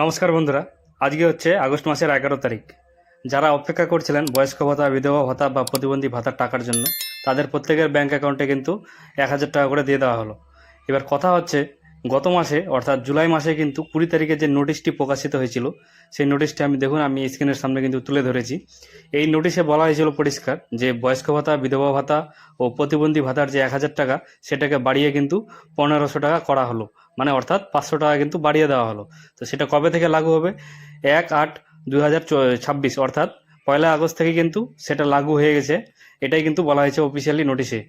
নমস্কার বন্ধুরা। আজকে হচ্ছে আগস্ট মাসের 11 তারিখ। যারা অপেক্ষা করছিলেন বয়স্ক ভাতা, বিধবা ভাতা বা প্রতিবন্ধী ভাতার টাকার জন্য, তাদের প্রত্যেকের ব্যাংক অ্যাকাউন্টে কিন্তু 1,000 টাকা করে দিয়ে দেওয়া হলো। এবার কথা হচ্ছে, গত মাসে অর্থাৎ জুলাই মাসে কিন্তু 20 তারিখে যে নোটিশটি প্রকাশিত হয়েছিল, সেই নোটিশটি আমি স্ক্রিনের সামনে কিন্তু তুলে ধরেছি। এই নোটিশে বলা হয়েছিল পরিষ্কার যে বয়স্ক ভাতা, বিধবা ভাতা ও প্রতিবন্ধী ভাতার যে 1,000 টাকা, সেটাকে বাড়িয়ে কিন্তু 1,500 টাকা করা হলো। মানে অর্থাৎ 500 টাকা কিন্তু বাড়িয়ে দেওয়া হলো। তো সেটা কবে থেকে লাগু হবে? 1/8/2026 অর্থাৎ 1 আগস্ট থেকে কিন্তু সেটা লাগু হয়ে গেছে। এটাই কিন্তু বলা হয়েছে অফিসিয়ালি নোটিশে।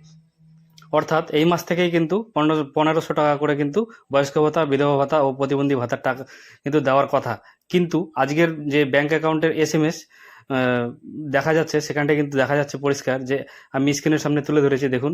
অর্থাৎ এই মাস থেকেই কিন্তু 1,500 টাকা করে কিন্তু বয়স্ক ভাতা, বিধবা ভাতা ও প্রতিবন্ধী ভাতার টাকা কিন্তু দেওয়ার কথা। কিন্তু আজকের যে ব্যাংক অ্যাকাউন্টের SMS দেখা যাচ্ছে, সেখানটায় কিন্তু দেখা যাচ্ছে পরিষ্কার যে আমি স্ক্রিনের সামনে তুলে ধরেছি, দেখুন।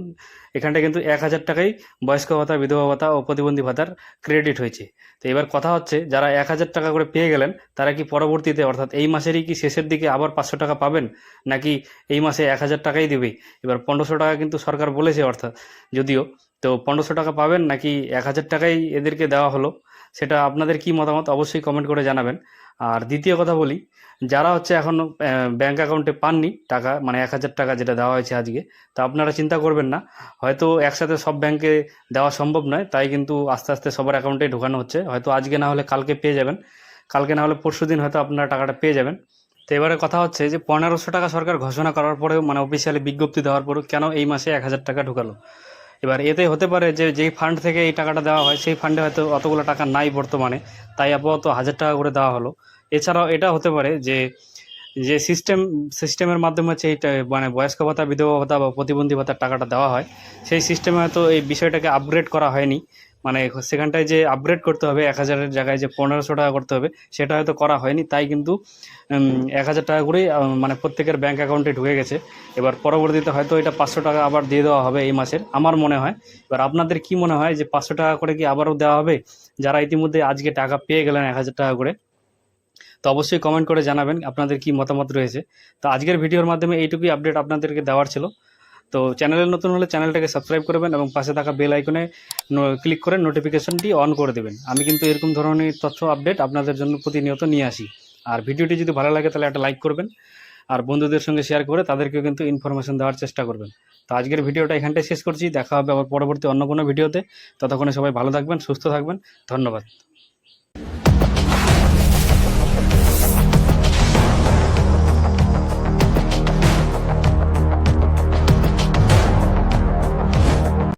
এখানটায় কিন্তু 1,000 টাকাই বয়স্ক ভাতা, বিধবা ভাতা ও প্রতিবন্ধী ভাতার ক্রেডিট হয়েছে। তো এবার কথা হচ্ছে, যারা 1,000 টাকা করে পেয়ে গেলেন, তারা কি পরবর্তীতে অর্থাৎ এই মাসেরই কি শেষের দিকে আবার 500 টাকা পাবেন, নাকি এই মাসে 1,000 টাকাই দেবে? এবার 1,500 টাকা কিন্তু সরকার বলেছে, অর্থাৎ যদিও, তো 1,500 টাকা পাবেন নাকি 1,000 টাকাই এদেরকে দেওয়া হলো, সেটা আপনাদের কি মতামত অবশ্যই কমেন্ট করে জানাবেন। আর দ্বিতীয় কথা বলি, যারা হচ্ছে এখনও ব্যাংক অ্যাকাউন্টে পাননি টাকা, মানে 1,000 টাকা যেটা দেওয়া হয়েছে আজকে, তো আপনারা চিন্তা করবেন না। হয়তো একসাথে সব ব্যাংকে দেওয়া সম্ভব নয়, তাই কিন্তু আস্তে আস্তে সবার অ্যাকাউন্টেই ঢোকানো হচ্ছে। হয়তো আজকে না হলে কালকে পেয়ে যাবেন, কালকে না হলে পরশুদিন হয়তো আপনারা টাকাটা পেয়ে যাবেন। তো এবারে কথা হচ্ছে যে 1,500 টাকা সরকার ঘোষণা করার পরেও, মানে অফিসিয়ালি বিজ্ঞপ্তি দেওয়ার পরেও কেন এই মাসে 1,000 টাকা ঢুকালো? এবার এতে হতে পারে যে যেই ফান্ড থেকে এই টাকাটা দেওয়া হয়, সেই ফান্ডে হয়তো অতগুলো টাকা নাই বর্তমানে, তাই আপাতত 1,000 টাকা করে দেওয়া হলো। এছাড়াও এটা হতে পারে যে যে সিস্টেমের মাধ্যমে হচ্ছে এইটা, মানে বয়স্ক ভাতা, বিধবা ভাতা বা প্রতিবন্ধী ভাতার টাকাটা দেওয়া হয়, সেই সিস্টেমে হয়তো এই বিষয়টাকে আপগ্রেড করা হয়নি। মানে সেখানটায় যে আপগ্রেড করতে হবে 1,000-এর জায়গায় যে 1,500 টাকা করতে হবে, সেটা হয়তো করা হয়নি, তাই কিন্তু 1,000 টাকা করেই মানে প্রত্যেকের ব্যাংক অ্যাকাউন্টে ঢুকে গেছে। এবার পরবর্তীতে হয়তো এটা 500 টাকা আবার দিয়ে দেওয়া হবে এই মাসের, আমার মনে হয়। এবার আপনাদের কি মনে হয় যে 500 টাকা করে কি আবারও দেওয়া হবে, যারা ইতিমধ্যে আজকে টাকা পেয়ে গেলেন 1,000 টাকা করে? তো অবশ্যই কমেন্ট করে জানাবেন আপনাদের কি মতামত রয়েছে। তো আজকের ভিডিওর মাধ্যমে এইটুকুই আপডেট আপনাদেরকে দেওয়ার ছিল। তো চ্যানেলে নতুন হলে চ্যানেলটাকে সাবস্ক্রাইব করবেন এবং পাশে থাকা বেল আইকনে ক্লিক করে নোটিফিকেশনটি অন করে দেবেন। আমি কিন্তু এরকম ধরনের তথ্য আপডেট আপনাদের জন্য প্রতিনিয়ত নিয়ে আসি। আর ভিডিওটি যদি ভালো লাগে তাহলে একটা লাইক করবেন, আর বন্ধুদের সঙ্গে শেয়ার করে তাদেরকেও কিন্তু ইনফরমেশন দেওয়ার চেষ্টা করবেন। তো আজকের ভিডিওটা এখানটায় শেষ করছি, দেখা হবে আবার পরবর্তী অন্য কোনো ভিডিওতে। ততক্ষণে সবাই ভালো থাকবেন, সুস্থ থাকবেন। ধন্যবাদ।